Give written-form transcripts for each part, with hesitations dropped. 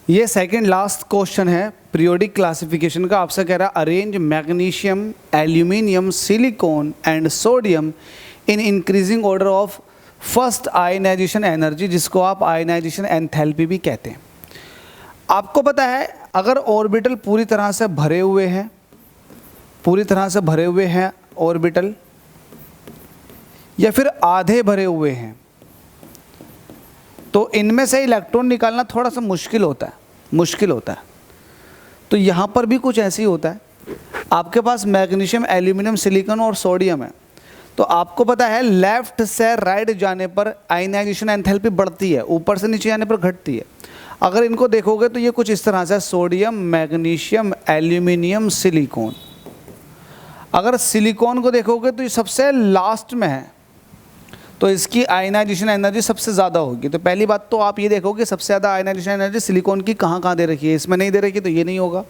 ये second last question है periodic classification का। आपसे कह रहा है arrange magnesium, aluminium, silicon and sodium in increasing order of first ionisation energy, जिसको आप आयनाइजेशन एंथैल्पी भी कहते हैं। आपको पता है अगर ऑर्बिटल पूरी तरह से भरे हुए हैं, पूरी तरह से भरे हुए हैं ऑर्बिटल, या फिर आधे भरे हुए हैं, तो इनमें से इलेक्ट्रॉन निकालना थोड़ा सा मुश्किल होता है। तो यहाँ पर भी कुछ ऐसे ही होता है। आपके पास मैग्नीशियम, एल्यूमिनियम, सिलिकॉन और सोडियम है, तो आपको पता है लेफ्ट से राइट जाने पर आयनाइजेशन एंथैल्पी बढ़ती है, ऊपर से नीचे जाने पर घटती है। अगर इनको देखोगे तो ये कुछ इस तरह से सोडियम, मैग्नीशियम, एल्यूमिनियम, सिलिकॉन। अगर सिलिकॉन को देखोगे तो ये सबसे लास्ट में है, तो इसकी आयनाइजेशन एनर्जी सबसे ज़्यादा होगी। तो पहली बात तो आप ये देखोगे सबसे ज़्यादा आयनाइजेशन एनर्जी सिलिकॉन की कहाँ दे रखी है। इसमें नहीं दे रखी तो ये नहीं होगा,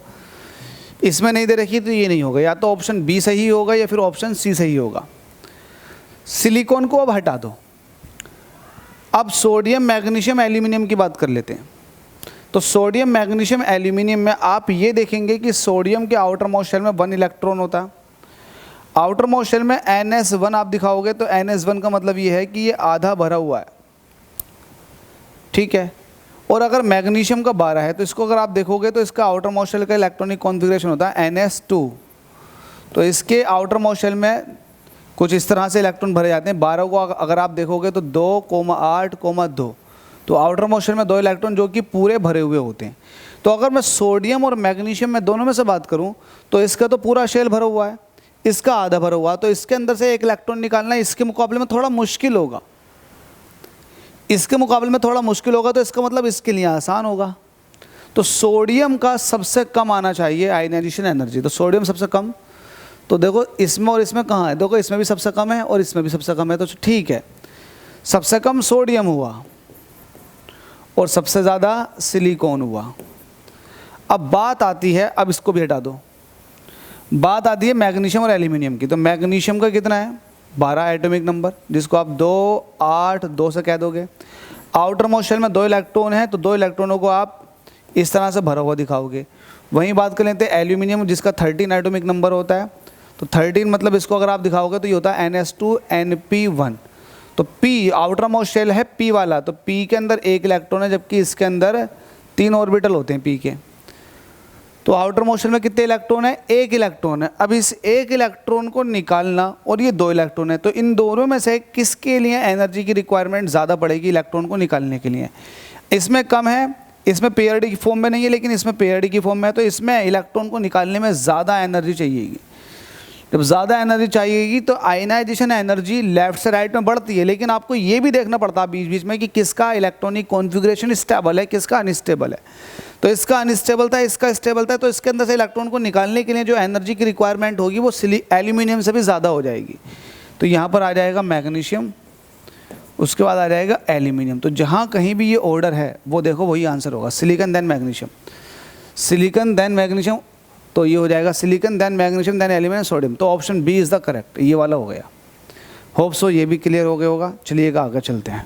इसमें नहीं दे रखी तो ये नहीं होगा। या तो ऑप्शन बी सही होगा या फिर ऑप्शन सी सही होगा। सिलिकॉन को अब हटा दो। अब सोडियम, मैग्नीशियम, एल्यूमिनियम की बात कर लेते हैं। तो सोडियम, मैग्नीशियम, एल्यूमिनियम में आप ये देखेंगे कि सोडियम के आउटर मोस्ट शेल में 1 इलेक्ट्रॉन होता है। आउटर मोस्ट शेल में NS1 आप दिखाओगे तो NS1 का मतलब ये है कि ये आधा भरा हुआ है, ठीक है। और अगर मैग्नीशियम का 12 है तो इसको अगर आप देखोगे तो इसका आउटर मोस्ट शेल का इलेक्ट्रॉनिक कॉन्फ़िगरेशन होता है NS2। तो इसके आउटर मोस्ट शेल में कुछ इस तरह से इलेक्ट्रॉन भरे जाते हैं। 12 को अगर आप देखोगे तो 2,8,2, तो आउटर मोस्ट शेल में 2 इलेक्ट्रॉन जो कि पूरे भरे हुए होते हैं। तो अगर मैं सोडियम और मैग्नीशियम में दोनों में से बात करूँ तो इसका तो पूरा शेल भरा हुआ है, इसका आधा भरा हुआ, तो इसके अंदर से 1 इलेक्ट्रॉन निकालना इसके मुकाबले में थोड़ा मुश्किल होगा। इसके मुकाबले में थोड़ा मुश्किल होगा तो इसका मतलब इसके लिए आसान होगा। तो सोडियम का सबसे कम आना चाहिए आयनाइजेशन एनर्जी। तो सोडियम सबसे कम, तो देखो इसमें और इसमें कहाँ है, देखो इसमें भी सबसे कम है और इसमें भी सबसे कम है, तो ठीक है, सबसे कम सोडियम हुआ और सबसे ज़्यादा सिलिकॉन हुआ। अब बात आती है, अब इसको भी हटा दो, बात आती है मैग्नीशियम और एल्यूमिनियम की। तो मैग्नीशियम का कितना है 12 एटॉमिक नंबर, जिसको आप 2, 8, 2 से कह दोगे। आउटर मोस्ट शेल में 2 इलेक्ट्रॉन है, तो 2 इलेक्ट्रॉनों को आप इस तरह से भरा हुआ दिखाओगे। वहीं बात कर लेते हैं एल्यूमिनियम, जिसका 13 एटॉमिक नंबर होता है। तो 13 मतलब इसको अगर आप दिखाओगे तो ये होता है NS2Np1। तो P आउटर मोस्ट शेल है P वाला, तो P के अंदर 1 इलेक्ट्रॉन है, जबकि इसके अंदर 3 ऑर्बिटल होते हैं P के। तो आउटर मोस्ट शेल में कितने इलेक्ट्रॉन है, 1 इलेक्ट्रॉन है। अब इस 1 इलेक्ट्रॉन को निकालना, और ये 2 इलेक्ट्रॉन है, तो इन दोनों में से किसके लिए एनर्जी की रिक्वायरमेंट ज़्यादा पड़ेगी इलेक्ट्रॉन को निकालने के लिए। इसमें कम है, इसमें पेयरडी की फॉर्म में नहीं है, लेकिन इसमें पेयरडी की फॉर्म में है, तो इसमें इलेक्ट्रॉन को निकालने में ज़्यादा एनर्जी चाहिएगी। जब ज़्यादा एनर्जी चाहिएगी तो आयनाइजेशन एनर्जी लेफ्ट से राइट में बढ़ती है, लेकिन आपको ये भी देखना पड़ता है बीच बीच में कि किसका इलेक्ट्रॉनिक कॉन्फ़िगरेशन स्टेबल है, किसका अनस्टेबल है। तो इसका अनस्टेबल था, इसका स्टेबल था, तो इसके अंदर से इलेक्ट्रॉन को निकालने के लिए जो एनर्जी की रिक्वायरमेंट होगी वो एल्यूमिनियम से भी ज़्यादा हो जाएगी। तो यहाँ पर आ जाएगा मैग्नीशियम, उसके बाद आ जाएगा एल्यूमिनियम। तो जहाँ कहीं भी ये ऑर्डर है वो देखो वही आंसर होगा, silicon then magnesium, silicon then magnesium. तो ये हो जाएगा silicon then magnesium then aluminium sodium. तो option B is the correct, ये वाला हो गया। होप सो ये भी क्लियर हो गया होगा। चलिएगा आगे चलते हैं।